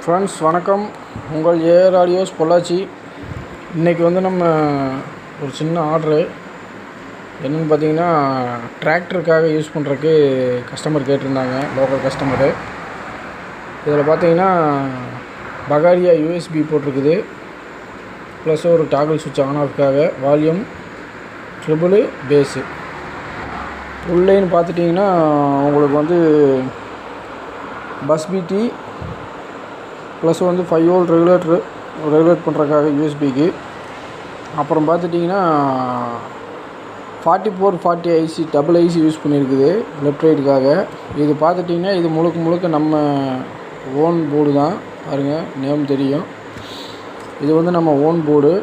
Friends வணக்கம். உங்கள் AR audios Pollachi. இன்றைக்கி வந்து நம்ம ஒரு சின்ன ஆர்டரு என்னென்னு பார்த்தீங்கன்னா, டிராக்டருக்காக யூஸ் பண்ணுறதுக்கு கஸ்டமர் கேட்டிருந்தாங்க, லோக்கல் கஸ்டமரு. இதில் பார்த்தீங்கன்னா பகாரியா யூஎஸ்பி போட்டிருக்குது, ப்ளஸ் ஒரு டாகல் சுவிட்ச் ஆன் ஆஃப்காக, வால்யூம், ட்ரிபிள், பேஸு. உள்ளேன்னு பார்த்துட்டிங்கன்னா உங்களுக்கு வந்து பஸ் பிடி ப்ளஸ் வந்து 5 வோல்ட் ரெகுலேட் பண்ணுறதுக்காக யூஎஸ்பிக்கு. அப்புறம் பார்த்துட்டிங்கன்னா 4440 ஐசி டபுள் ஐசி யூஸ் பண்ணியிருக்குது லெஃப்ட் ரைட்டுக்காக. இது பார்த்துட்டிங்கன்னா இது முழுக்க நம்ம ஓன் போர்டு தான். பாருங்கள், நேம் தெரியும். இது வந்து நம்ம ஓன் போர்டு.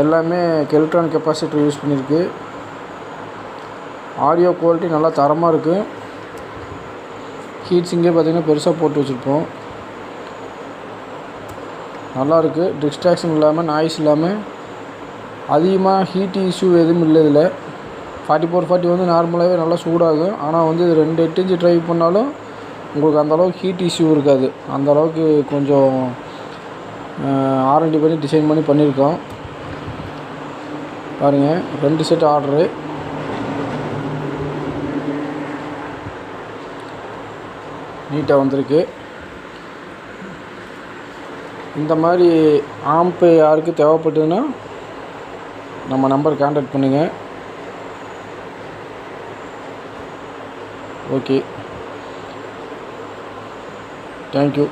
எல்லாமே எலக்ட்ரானிக் கெப்பாசிட்டர் யூஸ் பண்ணியிருக்கு. ஆடியோ குவாலிட்டி நல்லா தரமாக இருக்குது. ஹீட் சிங்கே பார்த்திங்கன்னா பெருசாக போட்டு வச்சுருப்போம். நல்லாயிருக்கு. டிஸ்ட்ராக்ஷன் இல்லாமல், நாய்ஸ் இல்லாமல், அதிகமாக ஹீட் இஷ்யூ எதுவும் இல்லை. இதில் 4440 வந்து நார்மலாகவே நல்லா சூடாகும். ஆனால் வந்து இது 2 இன்ச்சு ட்ரைவ் பண்ணாலும் உங்களுக்கு அந்தளவுக்கு ஹீட் இஷ்யூ இருக்காது. அந்தளவுக்கு கொஞ்சம் R&D பண்ணி டிசைன் பண்ணியிருக்கோம். பாருங்கள், 2 செட் ஆர்டரு. நீட்டாக வந்திருக்கு. இந்த மாதிரி ஆம்ப்பு யாருக்கு தேவைப்பட்டதுன்னா நம்ம நம்பர் கான்டாக்ட் பண்ணுங்கள். Okay, thank you.